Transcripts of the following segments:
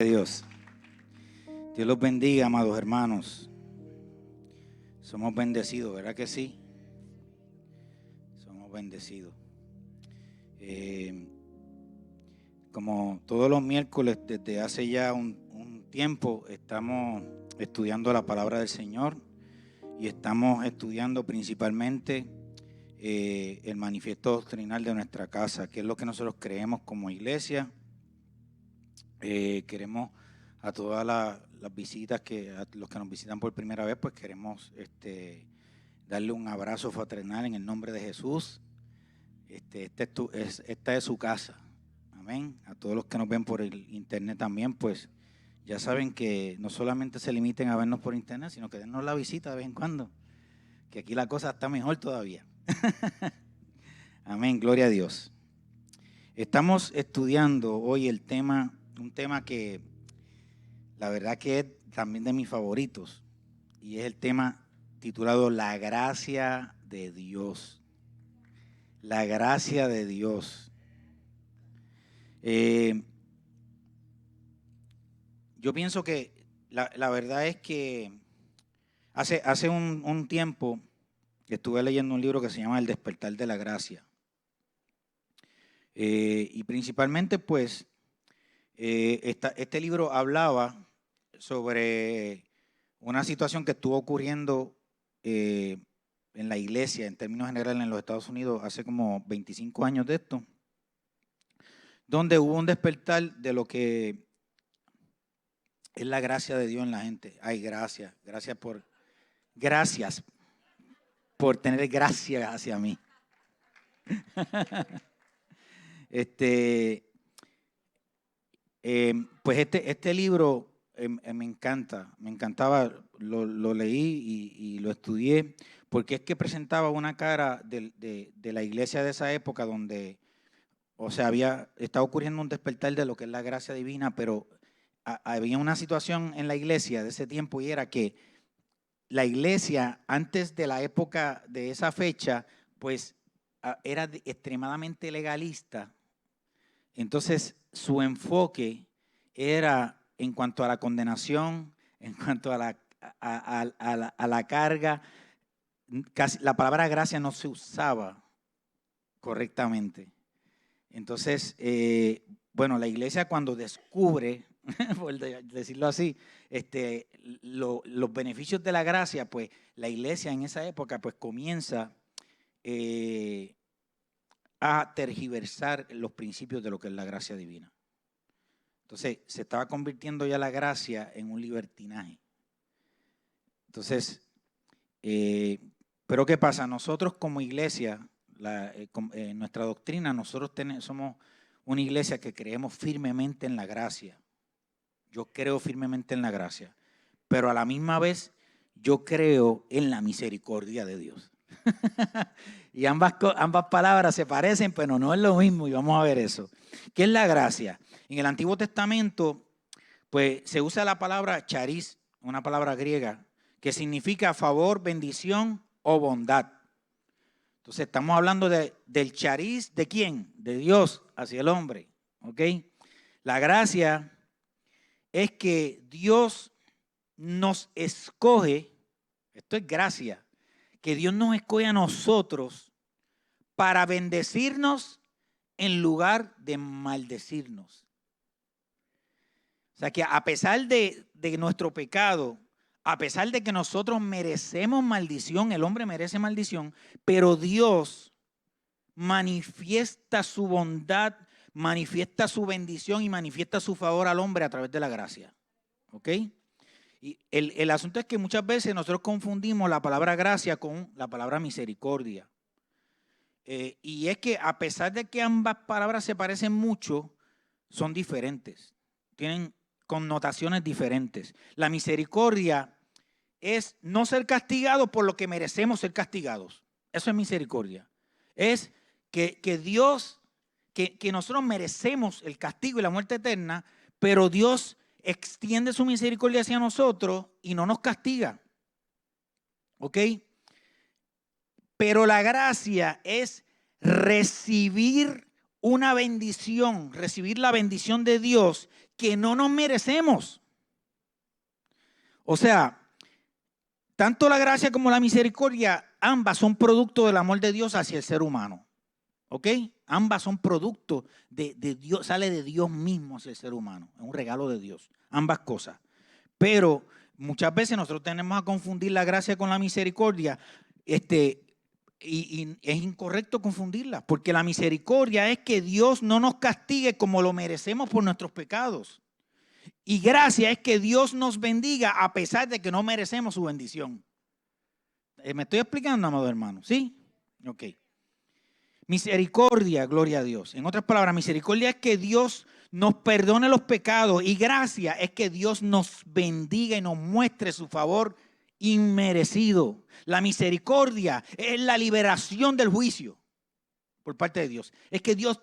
Dios. Dios los bendiga, amados hermanos. Somos bendecidos, ¿verdad que sí? Somos bendecidos. Como todos los miércoles, desde hace ya un tiempo, estamos estudiando la palabra del Señor y estamos estudiando principalmente el manifiesto doctrinal de nuestra casa, que es lo que nosotros creemos como iglesia. Queremos a todas las visitas, a los que nos visitan por primera vez, pues queremos darle un abrazo fraternal en el nombre de Jesús. Esta es su casa. Amén. A todos los que nos ven por el internet también, pues ya saben que no solamente se limiten a vernos por internet, sino que dennos la visita de vez en cuando, que aquí la cosa está mejor todavía. Amén, gloria a Dios. Estamos estudiando hoy un tema que la verdad que es también de mis favoritos, y es el tema titulado La gracia de Dios. La gracia de Dios. Yo pienso que la verdad es que hace un tiempo estuve leyendo un libro que se llama El despertar de la gracia. Y principalmente pues este libro hablaba sobre una situación que estuvo ocurriendo en la iglesia, en términos generales en los Estados Unidos, hace como 25 años de esto, donde hubo un despertar de lo que es la gracia de Dios en la gente. Ay, gracias por tener gracia hacia mí. Pues este libro me encantaba, lo leí y lo estudié, porque es que presentaba una cara de la iglesia de esa época donde, o sea, estaba ocurriendo un despertar de lo que es la gracia divina, pero había una situación en la iglesia de ese tiempo, y era que la iglesia antes de la época de esa fecha, pues era extremadamente legalista. Entonces, su enfoque era en cuanto a la condenación, en cuanto a la carga. La palabra gracia no se usaba correctamente. Entonces, bueno, la iglesia cuando descubre, por decirlo así, los beneficios de la gracia, pues la iglesia en esa época pues comienza a tergiversar los principios de lo que es la gracia divina. Entonces, se estaba convirtiendo ya la gracia en un libertinaje. Entonces, pero ¿qué pasa? Nosotros como iglesia, nuestra doctrina, nosotros somos una iglesia que creemos firmemente en la gracia. Yo creo firmemente en la gracia, pero a la misma vez yo creo en la misericordia de Dios. Y ambas palabras se parecen, pero no es lo mismo, y vamos a ver eso. ¿Qué es la gracia? En el Antiguo Testamento, pues se usa la palabra charis, una palabra griega, que significa favor, bendición o bondad. Entonces estamos hablando del charis, ¿de quién? De Dios hacia el hombre, ¿ok? La gracia es que Dios nos escoge, esto es gracia, que Dios nos escoge a nosotros para bendecirnos en lugar de maldecirnos. O sea que a pesar de nuestro pecado, a pesar de que nosotros merecemos maldición, el hombre merece maldición, pero Dios manifiesta su bondad, manifiesta su bendición y manifiesta su favor al hombre a través de la gracia. ¿Ok? Y el asunto es que muchas veces nosotros confundimos la palabra gracia con la palabra misericordia. Y es que a pesar de que ambas palabras se parecen mucho, son diferentes. Tienen connotaciones diferentes. La misericordia es no ser castigado por lo que merecemos ser castigados. Eso es misericordia. Es que Dios, que nosotros merecemos el castigo y la muerte eterna, pero Dios extiende su misericordia hacia nosotros y no nos castiga. ¿Ok? Pero la gracia es recibir una bendición, recibir la bendición de Dios que no nos merecemos. O sea, tanto la gracia como la misericordia, ambas son producto del amor de Dios hacia el ser humano. ¿Ok? Ambas son producto de Dios, sale de Dios mismo hacia el ser humano. Es un regalo de Dios, ambas cosas. Pero muchas veces nosotros tenemos a confundir la gracia con la misericordia. Y es incorrecto confundirla, porque la misericordia es que Dios no nos castigue como lo merecemos por nuestros pecados. Y gracia es que Dios nos bendiga a pesar de que no merecemos su bendición. ¿Me estoy explicando, amado hermano? ¿Sí? Ok. Misericordia, gloria a Dios. En otras palabras, misericordia es que Dios nos perdone los pecados, y gracia es que Dios nos bendiga y nos muestre su favor inmerecido. La misericordia es la liberación del juicio por parte de Dios. Es que Dios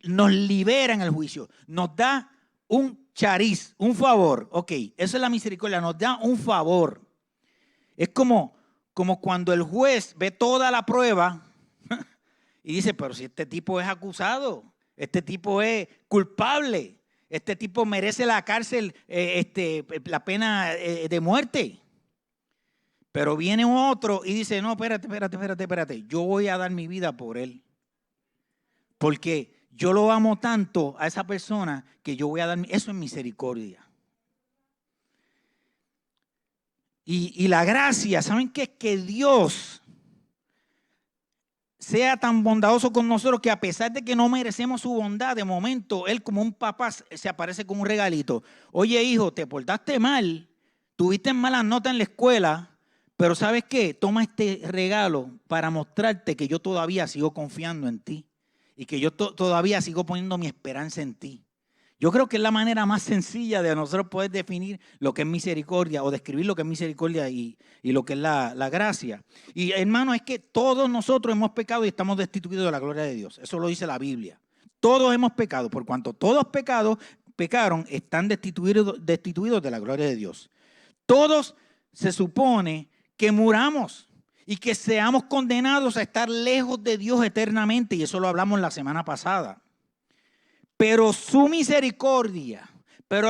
nos libera en el juicio, nos da un chariz, un favor. Ok, eso es la misericordia, nos da un favor. Es como cuando el juez ve toda la prueba y dice, pero si este tipo es acusado, este tipo es culpable, este tipo merece la cárcel, la pena de muerte. Pero viene otro y dice, no, espérate, yo voy a dar mi vida por él. Porque yo lo amo tanto a esa persona que yo voy a dar, eso es misericordia. Y la gracia, ¿saben qué? Es que Dios sea tan bondadoso con nosotros que a pesar de que no merecemos su bondad, de momento Él como un papá se aparece con un regalito. Oye, hijo, te portaste mal, tuviste malas notas en la escuela, pero ¿sabes qué? Toma este regalo para mostrarte que yo todavía sigo confiando en ti y que yo todavía sigo poniendo mi esperanza en ti. Yo creo que es la manera más sencilla de nosotros poder definir lo que es misericordia o describir lo que es misericordia y lo que es la gracia. Y hermano, es que todos nosotros hemos pecado y estamos destituidos de la gloria de Dios. Eso lo dice la Biblia. Todos hemos pecado. Por cuanto todos pecaron, están destituidos de la gloria de Dios. Todos se supone que muramos y que seamos condenados a estar lejos de Dios eternamente. Y eso lo hablamos la semana pasada. Pero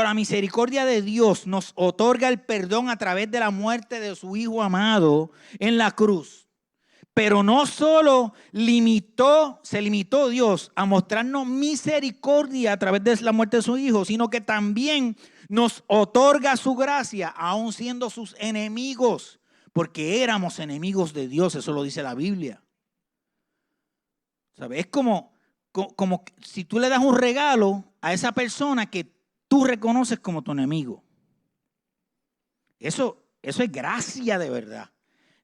la misericordia de Dios nos otorga el perdón a través de la muerte de su Hijo amado en la cruz. Pero no solo se limitó Dios a mostrarnos misericordia a través de la muerte de su Hijo, sino que también nos otorga su gracia, aun siendo sus enemigos, porque éramos enemigos de Dios, eso lo dice la Biblia. ¿Sabes? Es como si tú le das un regalo a esa persona que tú reconoces como tu enemigo. Eso es gracia de verdad.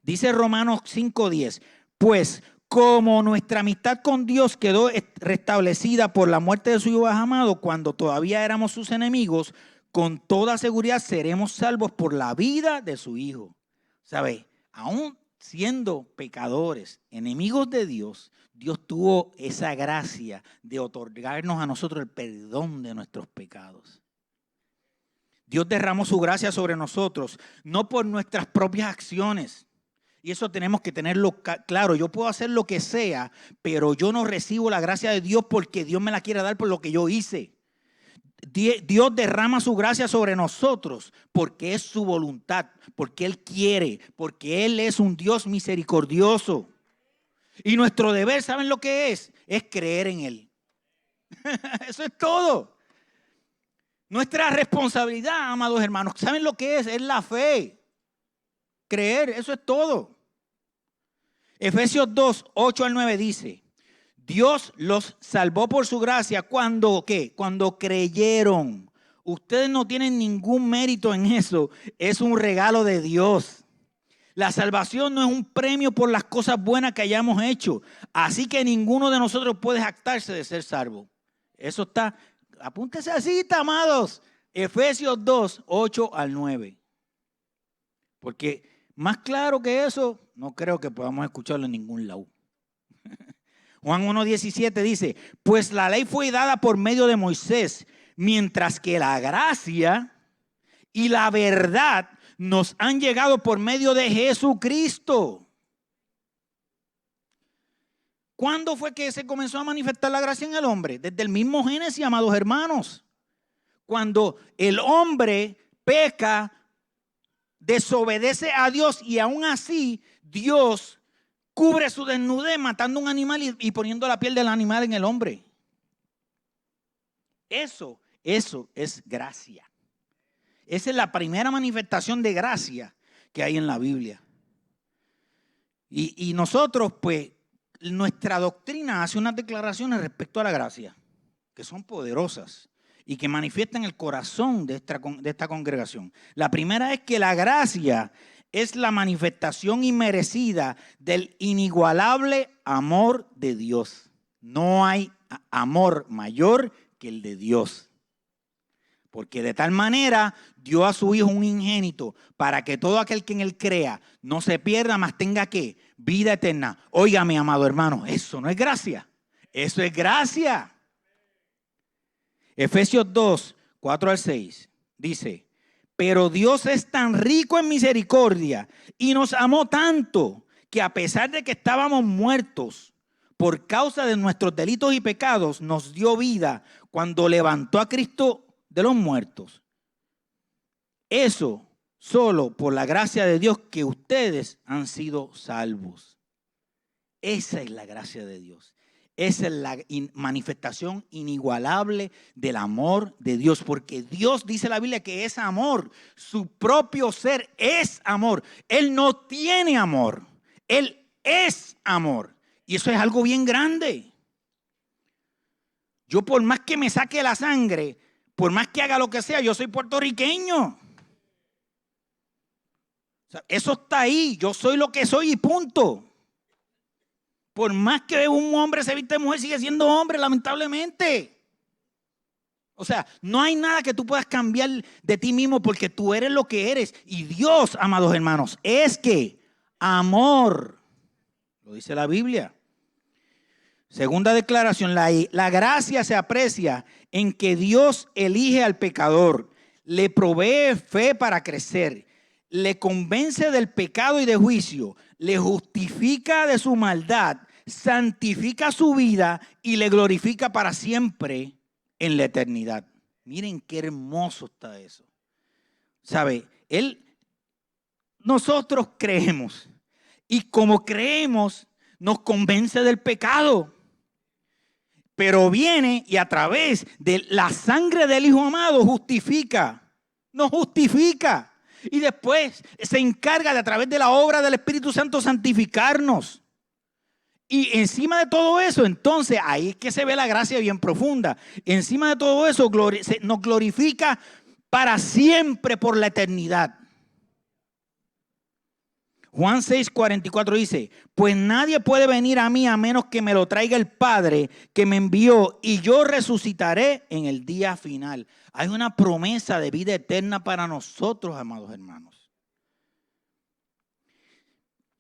Dice Romanos 5:10, pues como nuestra amistad con Dios quedó restablecida por la muerte de su Hijo amado cuando todavía éramos sus enemigos, con toda seguridad seremos salvos por la vida de su Hijo. ¿Sabes? Aún siendo pecadores, enemigos de Dios, Dios tuvo esa gracia de otorgarnos a nosotros el perdón de nuestros pecados. Dios derramó su gracia sobre nosotros, no por nuestras propias acciones. Y eso tenemos que tenerlo claro. Yo puedo hacer lo que sea, pero yo no recibo la gracia de Dios porque Dios me la quiere dar por lo que yo hice. Dios derrama su gracia sobre nosotros porque es su voluntad, porque Él quiere, porque Él es un Dios misericordioso. Y nuestro deber, ¿saben lo que es? Es creer en Él. Eso es todo. Nuestra responsabilidad, amados hermanos, ¿saben lo que es? Es la fe. Creer, eso es todo. Efesios 2, 8 al 9 dice, Dios los salvó por su gracia cuando, ¿qué? Cuando creyeron. Ustedes no tienen ningún mérito en eso. Es un regalo de Dios. La salvación no es un premio por las cosas buenas que hayamos hecho. Así que ninguno de nosotros puede jactarse de ser salvo. Eso está, apúntese así, amados. Efesios 2, 8 al 9. Porque más claro que eso, no creo que podamos escucharlo en ningún lado. Juan 1:17 dice, pues la ley fue dada por medio de Moisés, mientras que la gracia y la verdad nos han llegado por medio de Jesucristo. ¿Cuándo fue que se comenzó a manifestar la gracia en el hombre? Desde el mismo Génesis, amados hermanos. Cuando el hombre peca, desobedece a Dios y aún así Dios cubre su desnudez matando un animal y poniendo la piel del animal en el hombre. Eso es gracia. Esa es la primera manifestación de gracia que hay en la Biblia. Y nosotros, pues, nuestra doctrina hace unas declaraciones respecto a la gracia que son poderosas y que manifiestan el corazón de esta congregación. La primera es que la gracia es la manifestación inmerecida del inigualable amor de Dios. No hay amor mayor que el de Dios. Porque de tal manera dio a su Hijo un unigénito para que todo aquel que en él crea no se pierda, mas tenga ¿qué? Vida eterna. Óigame, amado hermano, eso no es gracia. Eso es gracia. Efesios 2, 4 al 6 dice: pero Dios es tan rico en misericordia y nos amó tanto que a pesar de que estábamos muertos por causa de nuestros delitos y pecados, nos dio vida cuando levantó a Cristo de los muertos. Eso solo por la gracia de Dios que ustedes han sido salvos. Esa es la gracia de Dios. Esa es la manifestación inigualable del amor de Dios, porque Dios dice la Biblia que es amor. Su propio ser es amor. Él no tiene amor. Él es amor. Y eso es algo bien grande. Yo por más que me saque la sangre, por más que haga lo que sea, yo soy puertorriqueño. O sea, eso está ahí. Yo soy lo que soy y punto. Por más que un hombre se viste de mujer, sigue siendo hombre, lamentablemente. O sea, no hay nada que tú puedas cambiar de ti mismo porque tú eres lo que eres. Y Dios, amados hermanos, es que amor. Lo dice la Biblia. Segunda declaración, la gracia se aprecia en que Dios elige al pecador, le provee fe para crecer, le convence del pecado y de juicio, le justifica de su maldad, santifica su vida y le glorifica para siempre en la eternidad. Miren qué hermoso está eso. ¿Sabe? Nosotros creemos y como creemos nos convence del pecado. Pero viene y a través de la sangre del Hijo amado justifica, nos justifica. Y después se encarga de a través de la obra del Espíritu Santo santificarnos. Y encima de todo eso, entonces ahí es que se ve la gracia bien profunda. Encima de todo eso nos glorifica para siempre por la eternidad. Juan 6:44 dice: pues nadie puede venir a mí a menos que me lo traiga el Padre que me envió, y yo resucitaré en el día final. Hay una promesa de vida eterna para nosotros, amados hermanos.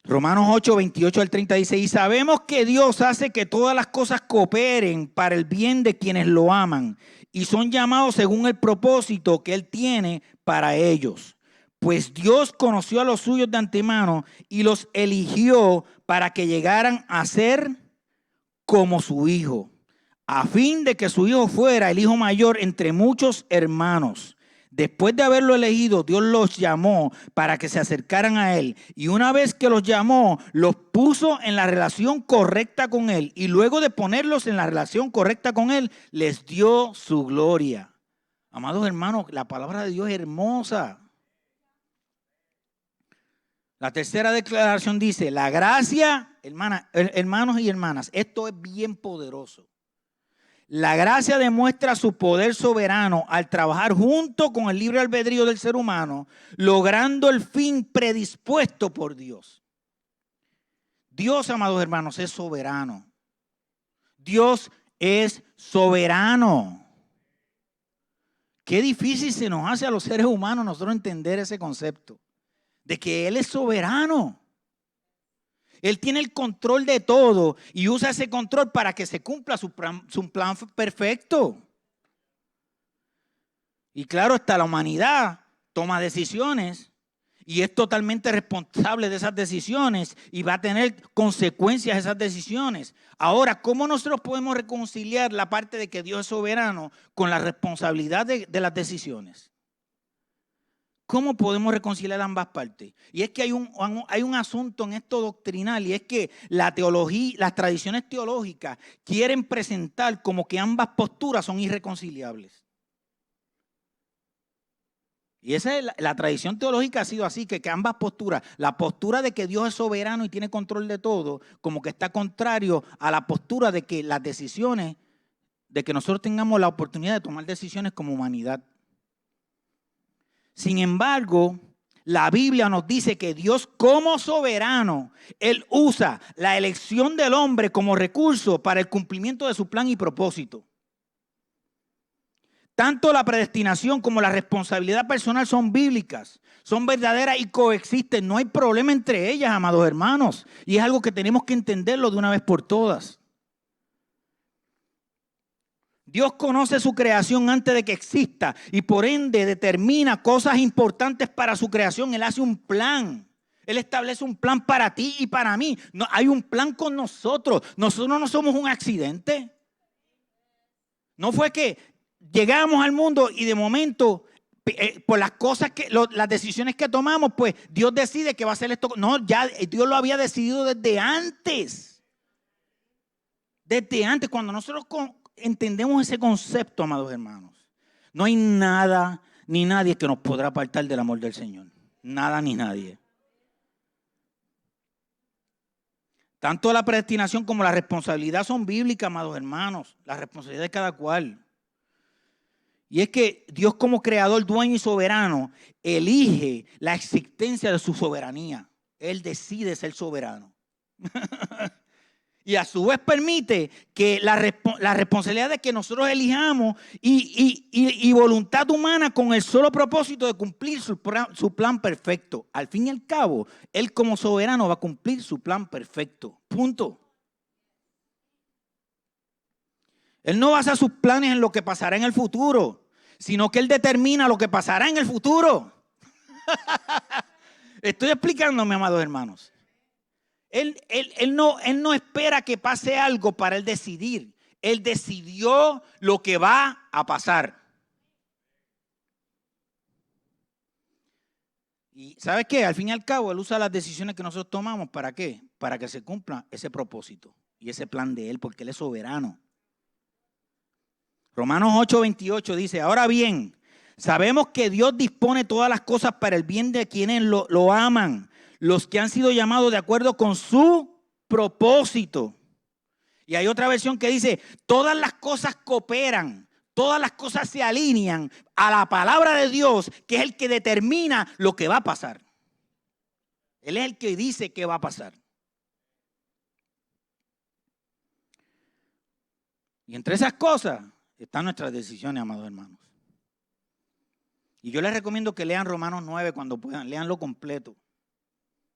Romanos 8:28 al 30 dice: y sabemos que Dios hace que todas las cosas cooperen para el bien de quienes lo aman y son llamados según el propósito que Él tiene para ellos. Pues Dios conoció a los suyos de antemano y los eligió para que llegaran a ser como su Hijo, a fin de que su Hijo fuera el hijo mayor entre muchos hermanos. Después de haberlo elegido, Dios los llamó para que se acercaran a Él. Y una vez que los llamó, los puso en la relación correcta con Él. Y luego de ponerlos en la relación correcta con Él, les dio su gloria. Amados hermanos, la palabra de Dios es hermosa. La tercera declaración dice: la gracia, hermanos y hermanas, esto es bien poderoso. La gracia demuestra su poder soberano al trabajar junto con el libre albedrío del ser humano, logrando el fin predispuesto por Dios. Dios, amados hermanos, es soberano. Dios es soberano. Qué difícil se nos hace a los seres humanos nosotros entender ese concepto de que Él es soberano. Él tiene el control de todo y usa ese control para que se cumpla su plan perfecto. Y claro, hasta la humanidad toma decisiones Y es totalmente responsable de esas decisiones y va a tener consecuencias esas decisiones. Ahora, ¿cómo nosotros podemos reconciliar la parte de que Dios es soberano con la responsabilidad de las decisiones? ¿Cómo podemos reconciliar ambas partes? Y es que hay un asunto en esto doctrinal, y es que la teología, las tradiciones teológicas quieren presentar como que ambas posturas son irreconciliables. Y esa es la tradición teológica, ha sido así, que ambas posturas, la postura de que Dios es soberano y tiene control de todo, como que está contrario a la postura de que las decisiones, de que nosotros tengamos la oportunidad de tomar decisiones como humanidad. Sin embargo, la Biblia nos dice que Dios como soberano, Él usa la elección del hombre como recurso para el cumplimiento de su plan y propósito. Tanto la predestinación como la responsabilidad personal son bíblicas, son verdaderas y coexisten. No hay problema entre ellas, amados hermanos. Y es algo que tenemos que entenderlo de una vez por todas. Dios conoce su creación antes de que exista y por ende determina cosas importantes para su creación. Él hace un plan. Él establece un plan para ti y para mí. No, hay un plan con nosotros. Nosotros no somos un accidente. No fue que llegamos al mundo y de momento, por las cosas las decisiones que tomamos, pues Dios decide que va a hacer esto. No, ya Dios lo había decidido desde antes. Desde antes, cuando nosotros entendemos ese concepto, amados hermanos, no hay nada ni nadie que nos podrá apartar del amor del Señor. Nada ni nadie. Tanto la predestinación como la responsabilidad son bíblicas, amados hermanos. La responsabilidad de cada cual. Y es que Dios como creador, dueño y soberano, elige la existencia de su soberanía. Él decide ser soberano. Y a su vez permite que la responsabilidad de que nosotros elijamos y voluntad humana con el solo propósito de cumplir su plan perfecto. Al fin y al cabo, Él como soberano va a cumplir su plan perfecto. Punto. Él no basa sus planes en lo que pasará en el futuro, sino que Él determina lo que pasará en el futuro. Estoy explicándome, amados hermanos. Él no espera que pase algo para Él decidir. Él decidió lo que va a pasar. Y ¿sabes qué? Al fin y al cabo, Él usa las decisiones que nosotros tomamos. ¿Para qué? Para que se cumpla ese propósito y ese plan de Él, porque Él es soberano. Romanos 8:28 dice, ahora bien, sabemos que Dios dispone todas las cosas para el bien de quienes lo aman, los que han sido llamados de acuerdo con su propósito. Y hay otra versión que dice, todas las cosas cooperan, todas las cosas se alinean a la palabra de Dios, que es el que determina lo que va a pasar. Él es el que dice qué va a pasar. Y entre esas cosas están nuestras decisiones, amados hermanos. Y yo les recomiendo que lean Romanos 9 cuando puedan, leanlo completo.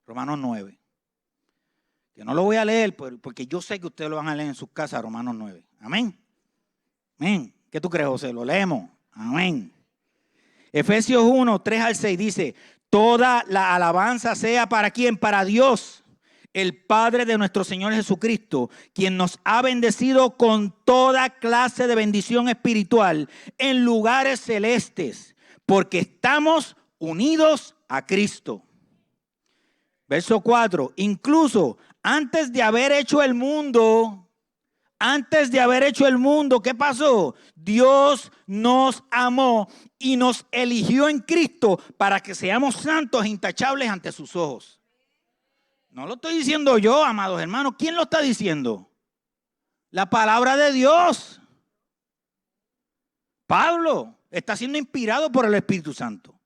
Romanos 9. Que no lo voy a leer porque yo sé que ustedes lo van a leer en sus casas, Romanos 9. Amén. Amén. ¿Qué tú crees, José? Lo leemos. Amén. Efesios 1, 3 al 6 dice, toda la alabanza sea ¿para quién? Para Dios, el Padre de nuestro Señor Jesucristo, quien nos ha bendecido con toda clase de bendición espiritual en lugares celestes, porque estamos unidos a Cristo. Verso 4, incluso antes de haber hecho el mundo, ¿qué pasó? Dios nos amó y nos eligió en Cristo para que seamos santos e intachables ante sus ojos. No lo estoy diciendo yo, amados hermanos. ¿Quién lo está diciendo? La palabra de Dios. Pablo está siendo inspirado por el Espíritu Santo.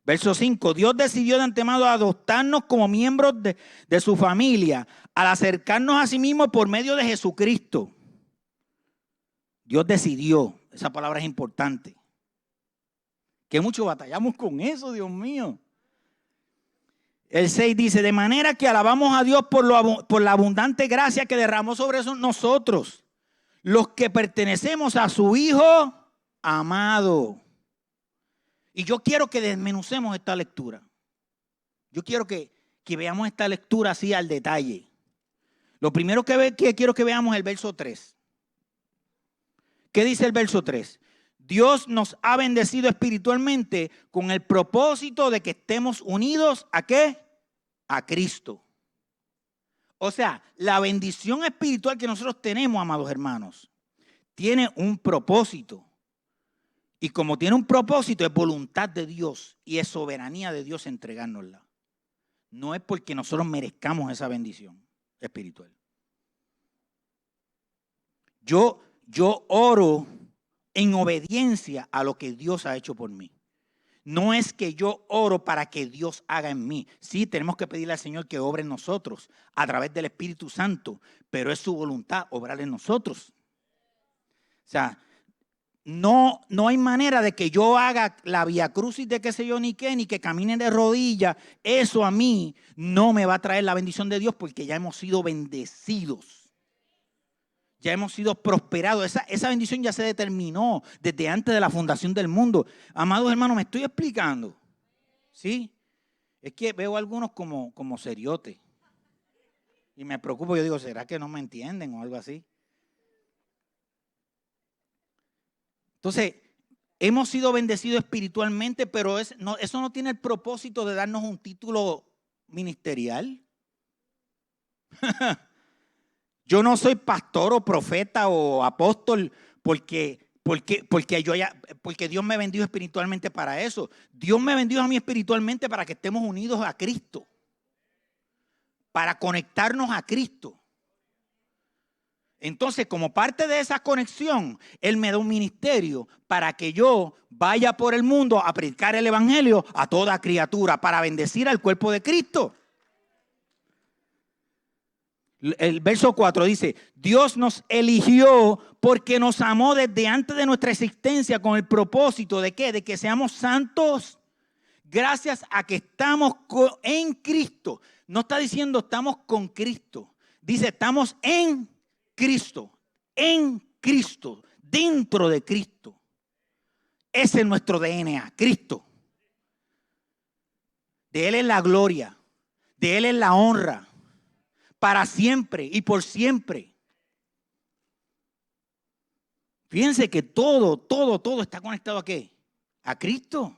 Verso 5, Dios decidió de antemano adoptarnos como miembros de su familia al acercarnos a sí mismo por medio de Jesucristo. Dios decidió, esa palabra es importante. Que mucho batallamos con eso, Dios mío. El 6 dice, de manera que alabamos a Dios por la abundante gracia que derramó sobre nosotros, los que pertenecemos a su Hijo amado. Y yo quiero que desmenucemos esta lectura. Yo quiero que veamos esta lectura así al detalle. Lo primero que quiero que veamos es el verso 3. ¿Qué dice el verso 3? Dios nos ha bendecido espiritualmente con el propósito de que estemos unidos ¿a qué? A Cristo. O sea, la bendición espiritual que nosotros tenemos, amados hermanos, tiene un propósito. Y como tiene un propósito, es voluntad de Dios y es soberanía de Dios entregárnosla. No es porque nosotros merezcamos esa bendición espiritual. Yo oro en obediencia a lo que Dios ha hecho por mí. No es que yo oro para que Dios haga en mí. Sí, tenemos que pedirle al Señor que obre en nosotros a través del Espíritu Santo, pero es su voluntad obrar en nosotros. O sea, no hay manera de que yo haga la vía crucis de qué sé yo ni qué, ni que camine de rodillas. Eso a mí no me va a traer la bendición de Dios porque ya hemos sido bendecidos. Ya hemos sido prosperados. Esa bendición ya se determinó desde antes de la fundación del mundo. Amados hermanos, me estoy explicando. ¿Sí? Es que veo a algunos como seriotes. Y me preocupo, yo digo, ¿será que no me entienden o algo así? Entonces, hemos sido bendecidos espiritualmente, pero eso no tiene el propósito de darnos un título ministerial. Yo no soy pastor o profeta o apóstol porque Dios me bendijo espiritualmente para eso. Dios me bendijo a mí espiritualmente para que estemos unidos a Cristo, para conectarnos a Cristo. Entonces, como parte de esa conexión, Él me da un ministerio para que yo vaya por el mundo a predicar el evangelio a toda criatura, para bendecir al cuerpo de Cristo. El verso 4 dice, Dios nos eligió porque nos amó desde antes de nuestra existencia con el propósito de ¿qué? De que seamos santos gracias a que estamos en Cristo. No está diciendo estamos con Cristo. Dice estamos en Cristo, dentro de Cristo. Ese es nuestro DNA, Cristo. De Él es la gloria, de Él es la honra. Para siempre y por siempre. Fíjense que todo está conectado ¿a qué? A Cristo.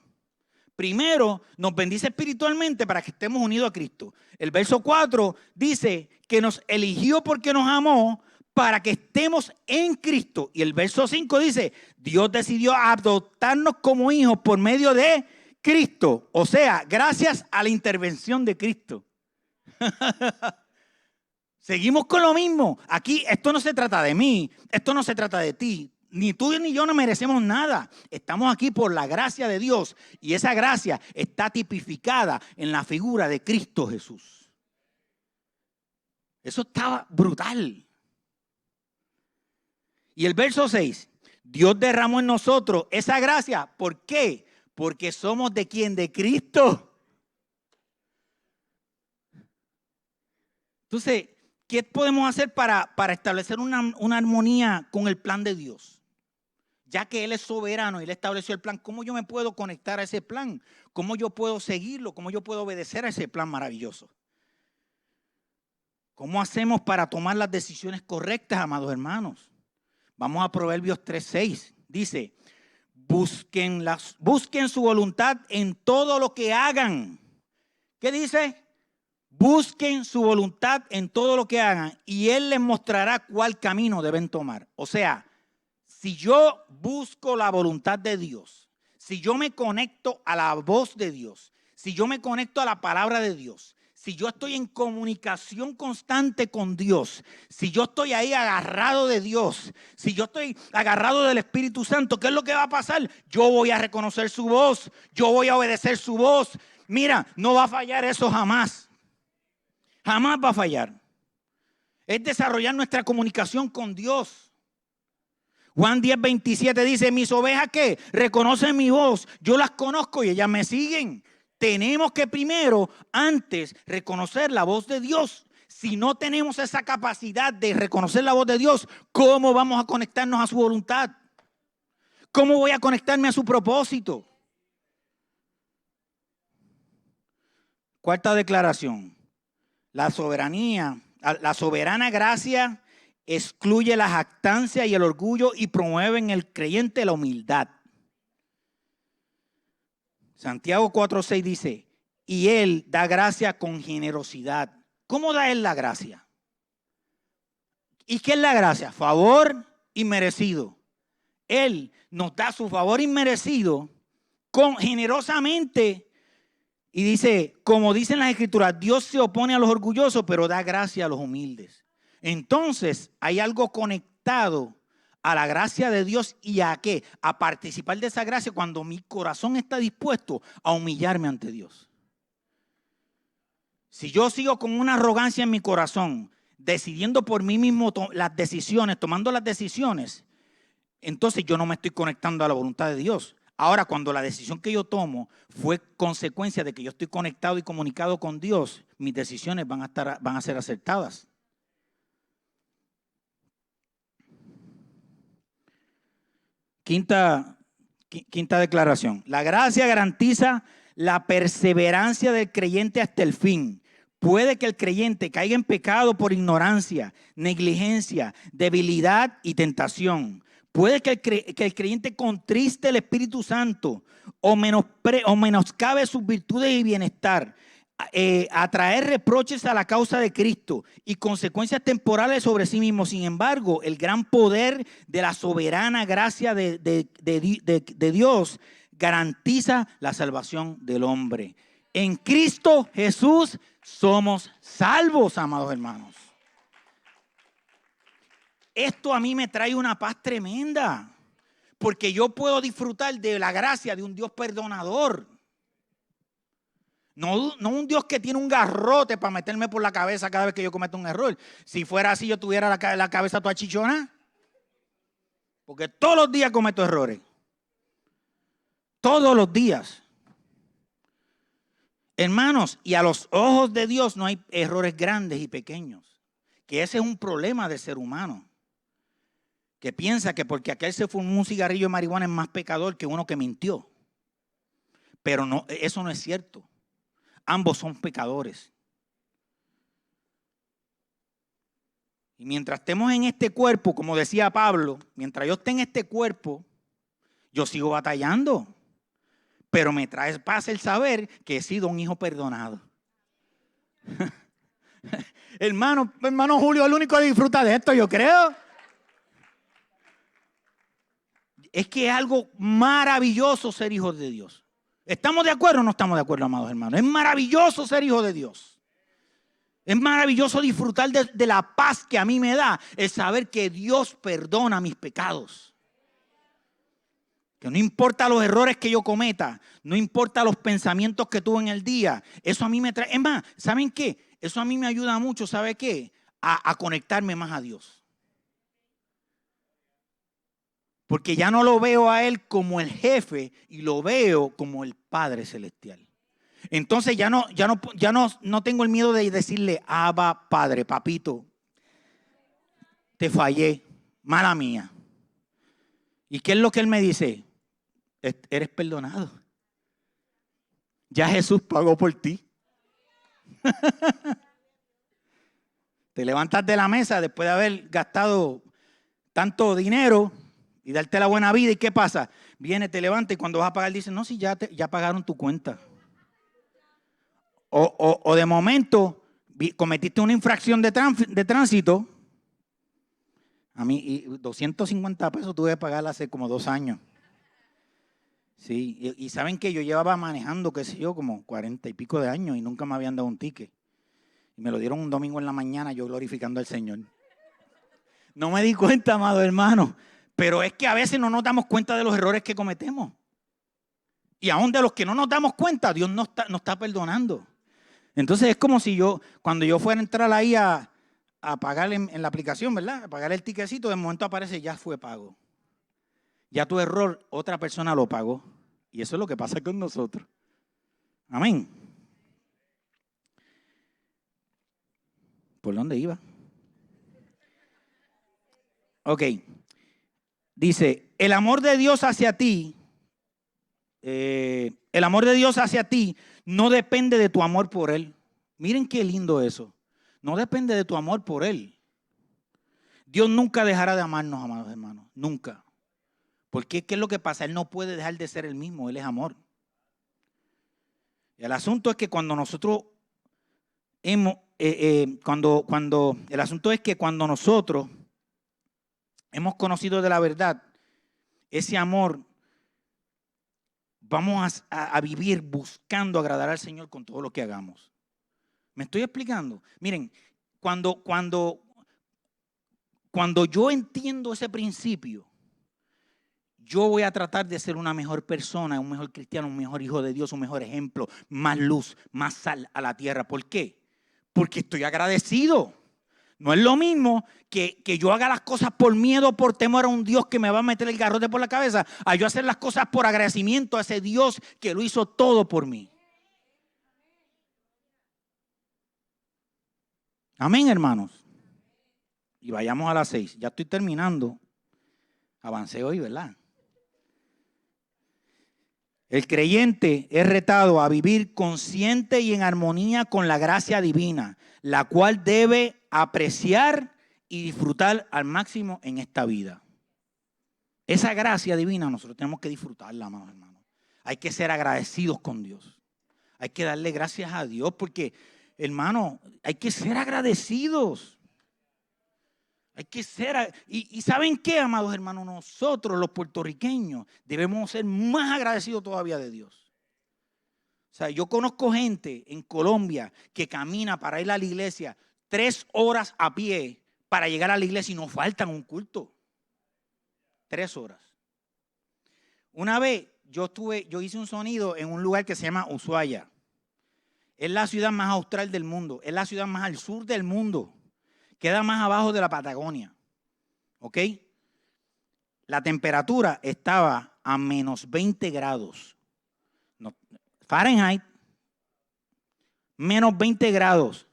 Primero, nos bendice espiritualmente para que estemos unidos a Cristo. El verso 4 dice que nos eligió porque nos amó para que estemos en Cristo. Y el verso 5 dice, Dios decidió adoptarnos como hijos por medio de Cristo. O sea, gracias a la intervención de Cristo. Seguimos con lo mismo. Aquí esto no se trata de mí, esto no se trata de ti. Ni tú ni yo no merecemos nada. Estamos aquí por la gracia de Dios y esa gracia está tipificada en la figura de Cristo Jesús. Eso estaba brutal. Y el verso 6, Dios derramó en nosotros esa gracia. ¿Por qué? Porque somos de quién, de Cristo. Entonces, ¿qué podemos hacer para establecer una armonía con el plan de Dios? Ya que Él es soberano y Él estableció el plan, ¿cómo yo me puedo conectar a ese plan? ¿Cómo yo puedo seguirlo? ¿Cómo yo puedo obedecer a ese plan maravilloso? ¿Cómo hacemos para tomar las decisiones correctas, amados hermanos? Vamos a Proverbios 3:6. Dice, busquen su voluntad en todo lo que hagan. ¿Qué dice? Busquen su voluntad en todo lo que hagan y Él les mostrará cuál camino deben tomar. O sea, si yo busco la voluntad de Dios, si yo me conecto a la voz de Dios, si yo me conecto a la palabra de Dios, si yo estoy en comunicación constante con Dios, si yo estoy ahí agarrado de Dios, si yo estoy agarrado del Espíritu Santo, ¿qué es lo que va a pasar? Yo voy a reconocer su voz, yo voy a obedecer su voz. Mira, no va a fallar eso jamás. Jamás va a fallar. Es desarrollar nuestra comunicación con Dios. Juan 10:27 dice, mis ovejas ¿qué? Reconocen mi voz, yo las conozco y ellas me siguen. Tenemos que primero, antes, reconocer la voz de Dios. Si no tenemos esa capacidad de reconocer la voz de Dios, ¿cómo vamos a conectarnos a su voluntad? ¿Cómo voy a conectarme a su propósito? Cuarta declaración. La soberana gracia excluye la jactancia y el orgullo y promueve en el creyente la humildad. Santiago 4:6 dice, y Él da gracia con generosidad. ¿Cómo da Él la gracia? ¿Y qué es la gracia? Favor inmerecido. Él nos da su favor inmerecido generosamente. Y dice, como dicen las escrituras, Dios se opone a los orgullosos, pero da gracia a los humildes. Entonces, hay algo conectado a la gracia de Dios y a qué? A participar de esa gracia cuando mi corazón está dispuesto a humillarme ante Dios. Si yo sigo con una arrogancia en mi corazón, decidiendo por mí mismo las decisiones, tomando las decisiones, entonces yo no me estoy conectando a la voluntad de Dios. Ahora, cuando la decisión que yo tomo fue consecuencia de que yo estoy conectado y comunicado con Dios, mis decisiones van a ser acertadas. Quinta declaración. La gracia garantiza la perseverancia del creyente hasta el fin. Puede que el creyente caiga en pecado por ignorancia, negligencia, debilidad y tentación. Puede que el creyente contriste el Espíritu Santo o menoscabe sus virtudes y bienestar, atraer reproches a la causa de Cristo y consecuencias temporales sobre sí mismo. Sin embargo, el gran poder de la soberana gracia de Dios garantiza la salvación del hombre. En Cristo Jesús somos salvos, amados hermanos. Esto a mí me trae una paz tremenda, porque yo puedo disfrutar de la gracia de un Dios perdonador. No un Dios que tiene un garrote para meterme por la cabeza cada vez que yo cometo un error. Si fuera así, yo tuviera la cabeza toda chichona. Porque todos los días cometo errores. Todos los días. Hermanos, y a los ojos de Dios no hay errores grandes y pequeños. Que ese es un problema del ser humano. Que piensa que porque aquel se fumó un cigarrillo de marihuana es más pecador que uno que mintió. Pero no, eso no es cierto. Ambos son pecadores. Y mientras estemos en este cuerpo, como decía Pablo, mientras yo esté en este cuerpo, yo sigo batallando. Pero me trae paz el saber que he sido un hijo perdonado. hermano Julio es el único que disfruta de esto, yo creo. Es que es algo maravilloso ser hijos de Dios. ¿Estamos de acuerdo o no estamos de acuerdo, amados hermanos? Es maravilloso ser hijo de Dios. Es maravilloso disfrutar de la paz que a mí me da el saber que Dios perdona mis pecados. Que no importa los errores que yo cometa, no importa los pensamientos que tuve en el día, eso a mí me trae. Es más, ¿saben qué? Eso a mí me ayuda mucho, ¿sabe qué? A conectarme más a Dios. Porque ya no lo veo a Él como el jefe y lo veo como el Padre Celestial. Entonces ya no tengo el miedo de decirle, Abba, Padre, papito, te fallé, mala mía. ¿Y qué es lo que Él me dice? Eres perdonado. Ya Jesús pagó por ti. Te levantas de la mesa después de haber gastado tanto dinero y darte la buena vida. ¿Y qué pasa? Viene, te levanta y cuando vas a pagar dice, no, si ya pagaron tu cuenta. O de momento cometiste una infracción de tránsito. A mí 250 pesos tuve que pagar hace como 2 años. Sí, y saben que yo llevaba manejando, qué sé yo, como 40 y pico de años y nunca me habían dado un ticket. Y me lo dieron un domingo en la mañana, yo glorificando al Señor. No me di cuenta, amado hermano, pero es que a veces no nos damos cuenta de los errores que cometemos. Y aún de los que no nos damos cuenta, Dios nos está perdonando. Entonces es como si cuando yo fuera a entrar ahí a pagar en la aplicación, ¿verdad? A pagar el ticketcito, de momento aparece, ya fue pago. Ya tu error, otra persona lo pagó. Y eso es lo que pasa con nosotros. Amén. ¿Por dónde iba? Ok. Dice, el amor de Dios hacia ti, el amor de Dios hacia ti no depende de tu amor por Él. Miren qué lindo eso. No depende de tu amor por Él. Dios nunca dejará de amarnos, amados hermanos. Nunca. Porque ¿qué es lo que pasa? Él no puede dejar de ser el mismo. Él es amor. Y el asunto es que cuando nosotros cuando nosotros hemos conocido de la verdad, ese amor, vamos a vivir buscando agradar al Señor con todo lo que hagamos. ¿Me estoy explicando? Miren, cuando yo entiendo ese principio, yo voy a tratar de ser una mejor persona, un mejor cristiano, un mejor hijo de Dios, un mejor ejemplo, más luz, más sal a la tierra. ¿Por qué? Porque estoy agradecido. No es lo mismo que yo haga las cosas por miedo, por temor a un Dios que me va a meter el garrote por la cabeza, a yo hacer las cosas por agradecimiento a ese Dios que lo hizo todo por mí. Amén, hermanos. Y vayamos a las 6. Ya estoy terminando. Avancé hoy, ¿verdad? El creyente es retado a vivir consciente y en armonía con la gracia divina, la cual debe apreciar y disfrutar al máximo en esta vida. Esa gracia divina nosotros tenemos que disfrutarla, amados hermanos. Hay que ser agradecidos con Dios. Hay que darle gracias a Dios porque, hermano, hay que ser agradecidos. Hay que ser, y ¿saben qué, amados hermanos? Nosotros los puertorriqueños debemos ser más agradecidos todavía de Dios. O sea, yo conozco gente en Colombia que camina para ir a la iglesia 3 horas a pie para llegar a la iglesia y no faltan un culto. 3 horas. Una vez yo hice un sonido en un lugar que se llama Ushuaia. Es la ciudad más austral del mundo, es la ciudad más al sur del mundo. Queda más abajo de la Patagonia, ¿ok? La temperatura estaba a menos 20 grados. Fahrenheit, menos 20 grados.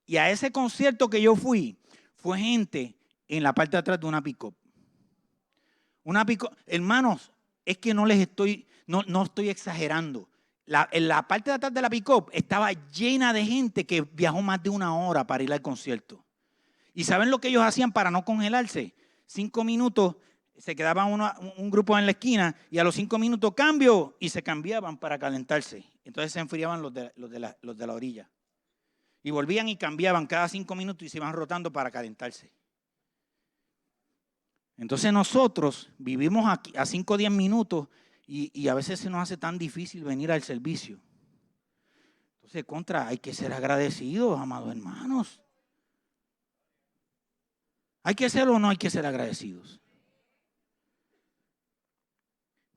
Y a ese concierto que yo fui, fue gente en la parte de atrás de una pick-up. Hermanos, es que no estoy exagerando. En la parte de atrás de la pick-up estaba llena de gente que viajó más de 1 hora para ir al concierto. ¿Y saben lo que ellos hacían para no congelarse? 5 minutos, se quedaba un grupo en la esquina y a los 5 minutos cambio y se cambiaban para calentarse. Entonces se enfriaban los de la orilla. Y volvían y cambiaban cada 5 minutos y se iban rotando para calentarse. Entonces nosotros vivimos aquí a 5 o 10 minutos y a veces se nos hace tan difícil venir al servicio. Entonces, hay que ser agradecidos, amados hermanos. ¿Hay que ser o no hay que ser agradecidos?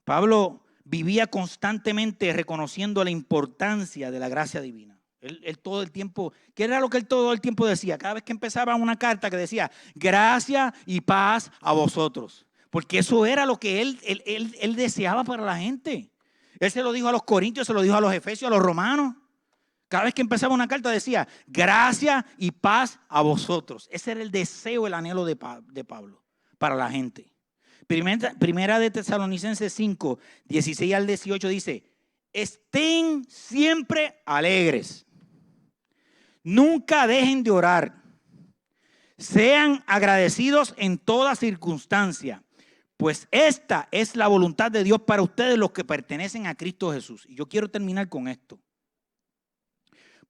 Pablo vivía constantemente reconociendo la importancia de la gracia divina. Él todo el tiempo, ¿qué era lo que él todo el tiempo decía? Cada vez que empezaba una carta que decía, gracia y paz a vosotros. Porque eso era lo que él deseaba para la gente. Él se lo dijo a los corintios, se lo dijo a los efesios, a los romanos. Cada vez que empezaba una carta decía, gracia y paz a vosotros. Ese era el deseo, el anhelo de Pablo para la gente. Primera de Tesalonicenses 5, 16 al 18 dice, estén siempre alegres. Nunca dejen de orar. Sean agradecidos en toda circunstancia, pues esta es la voluntad de Dios para ustedes los que pertenecen a Cristo Jesús. Y yo quiero terminar con esto.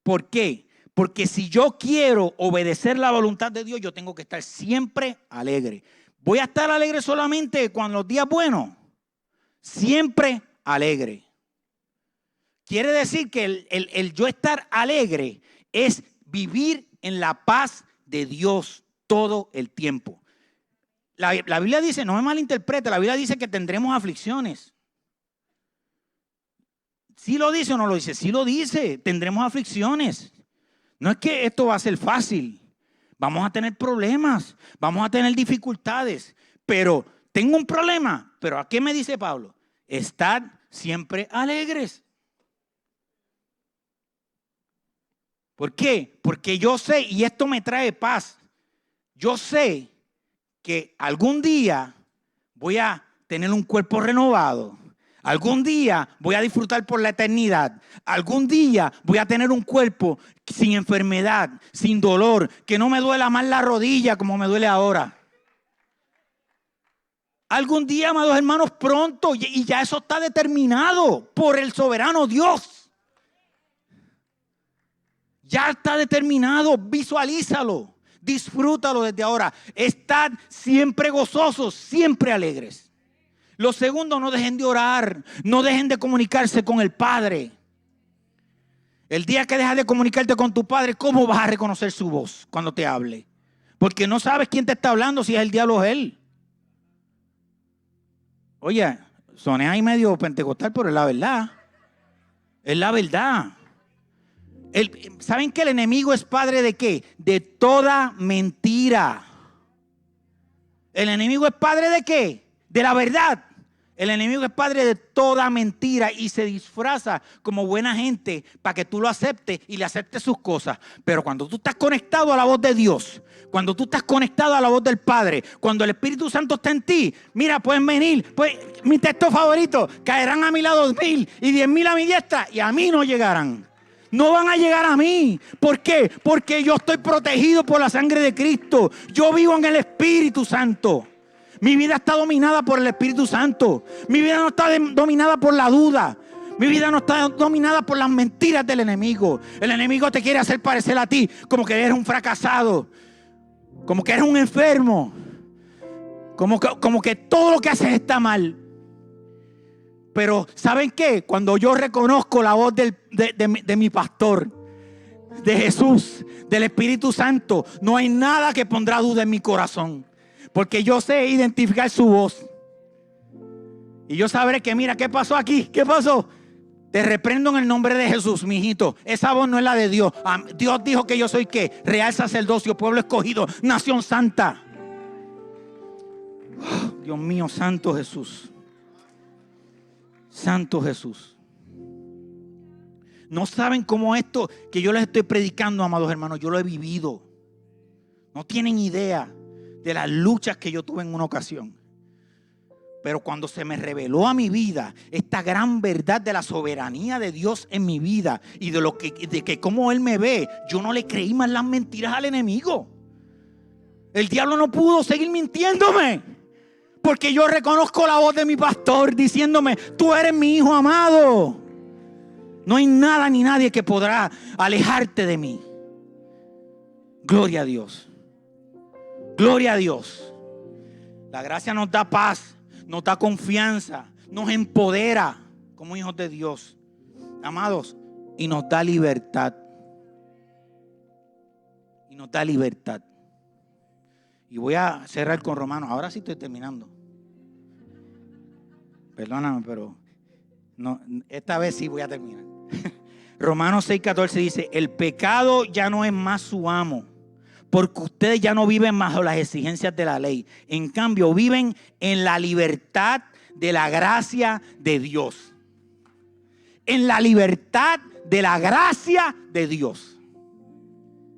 ¿Por qué? Porque si yo quiero obedecer la voluntad de Dios, yo tengo que estar siempre alegre. ¿Voy a estar alegre solamente cuando los días buenos? Siempre alegre. Quiere decir que el yo estar alegre es vivir en la paz de Dios todo el tiempo. La Biblia dice, no me malinterprete, la Biblia dice que tendremos aflicciones. ¿Sí lo dice o no lo dice? Sí lo dice, tendremos aflicciones. No es que esto va a ser fácil. Vamos a tener problemas, vamos a tener dificultades. Pero tengo un problema. ¿Pero a qué me dice Pablo? Estad siempre alegres. ¿Por qué? Porque yo sé, y esto me trae paz, yo sé que algún día voy a tener un cuerpo renovado. Algún día voy a disfrutar por la eternidad. Algún día voy a tener un cuerpo sin enfermedad, sin dolor, que no me duela más la rodilla como me duele ahora. Algún día, amados hermanos, pronto, y ya eso está determinado por el soberano Dios. Ya está determinado, visualízalo, disfrútalo desde ahora. Estad siempre gozosos, siempre alegres. Lo segundo, no dejen de orar, no dejen de comunicarse con el Padre. El día que dejas de comunicarte con tu Padre, ¿cómo vas a reconocer su voz cuando te hable? Porque no sabes quién te está hablando, si es el diablo o es él. Oye, soné ahí medio pentecostal, pero es la verdad. Es la verdad. ¿Saben que el enemigo es padre de qué? De toda mentira. ¿El enemigo es padre de qué? De la verdad. El enemigo es padre de toda mentira y se disfraza como buena gente para que tú lo aceptes y le aceptes sus cosas. Pero cuando tú estás conectado a la voz de Dios, cuando tú estás conectado a la voz del Padre, cuando el Espíritu Santo está en ti, mira, pueden venir, mi texto favorito, caerán a mi lado 1000 y 10,000 a mi diestra y a mí no llegarán. No van a llegar a mí. ¿Por qué? Porque yo estoy protegido por la sangre de Cristo. Yo vivo en el Espíritu Santo. Mi vida está dominada por el Espíritu Santo. Mi vida no está dominada por la duda. Mi vida no está dominada por las mentiras del enemigo. El enemigo te quiere hacer parecer a ti como que eres un fracasado, como que eres un enfermo, como que todo lo que haces está mal. Pero ¿saben qué? Cuando yo reconozco la voz de mi pastor, de Jesús, del Espíritu Santo, no hay nada que pondrá duda en mi corazón. Porque yo sé identificar su voz. Y yo sabré que, mira, ¿qué pasó aquí? ¿Qué pasó? Te reprendo en el nombre de Jesús, mi hijito. Esa voz no es la de Dios. Dios dijo que yo soy ¿qué? Real sacerdocio, pueblo escogido, nación santa. Oh, Dios mío, santo Jesús. Santo Jesús. No saben cómo esto que yo les estoy predicando, amados hermanos, yo lo he vivido. No tienen idea de las luchas que yo tuve en una ocasión. Pero cuando se me reveló a mi vida esta gran verdad de la soberanía de Dios en mi vida y de que cómo Él me ve, yo no le creí más las mentiras al enemigo. El diablo no pudo seguir mintiéndome, porque yo reconozco la voz de mi pastor diciéndome: tú eres mi hijo amado. No hay nada ni nadie que podrá alejarte de mí. Gloria a Dios. Gloria a Dios. La gracia nos da paz, nos da confianza, nos empodera como hijos de Dios, amados, y nos da libertad. Y nos da libertad. Y voy a cerrar con Romanos. Ahora sí estoy terminando. Perdóname, pero no, esta vez sí voy a terminar. Romanos 6:14 dice: el pecado ya no es más su amo, porque ustedes ya no viven bajo las exigencias de la ley. En cambio, viven en la libertad de la gracia de Dios. En la libertad de la gracia de Dios.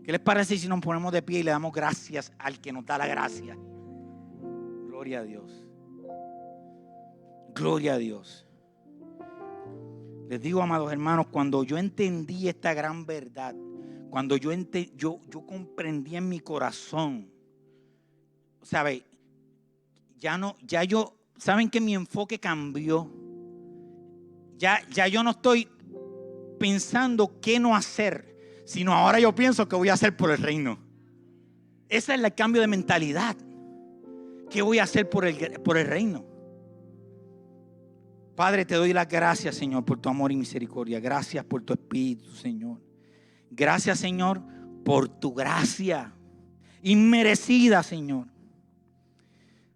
¿Qué les parece si nos ponemos de pie y le damos gracias al que nos da la gracia? Gloria a Dios. Gloria a Dios. Les digo, amados hermanos, cuando yo entendí esta gran verdad, cuando yo comprendí en mi corazón, ¿sabe? ¿Saben que mi enfoque cambió? Ya yo no estoy pensando qué no hacer, sino ahora yo pienso qué voy a hacer por el reino. Ese es el cambio de mentalidad. ¿Qué voy a hacer por el reino? Padre, te doy las gracias, Señor, por tu amor y misericordia. Gracias por tu Espíritu, Señor. Gracias, Señor, por tu gracia inmerecida, Señor.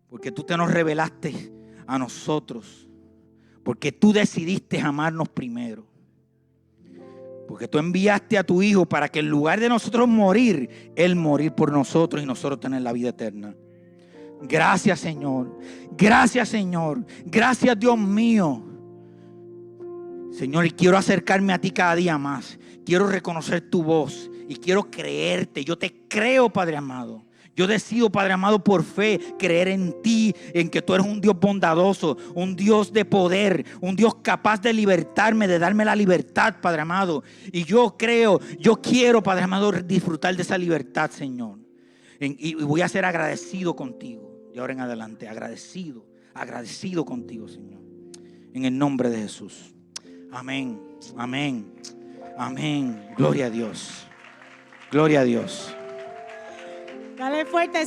Porque tú te nos revelaste a nosotros. Porque tú decidiste amarnos primero. Porque tú enviaste a tu Hijo para que en lugar de nosotros morir, Él morir por nosotros y nosotros tener la vida eterna. Gracias, Señor. Gracias, Señor. Gracias, Dios mío. Señor, y quiero acercarme a ti cada día más. Quiero reconocer tu voz y quiero creerte. Yo te creo, Padre amado. Yo decido, Padre amado, por fe, creer en ti, en que tú eres un Dios bondadoso, un Dios de poder, un Dios capaz de libertarme, de darme la libertad, Padre amado. Y yo quiero, Padre amado, disfrutar de esa libertad, Señor. Y voy a ser agradecido contigo, de ahora en adelante, agradecido contigo, Señor. En el nombre de Jesús. Amén, amén, amén. Gloria a Dios. Gloria a Dios. Dale fuerte.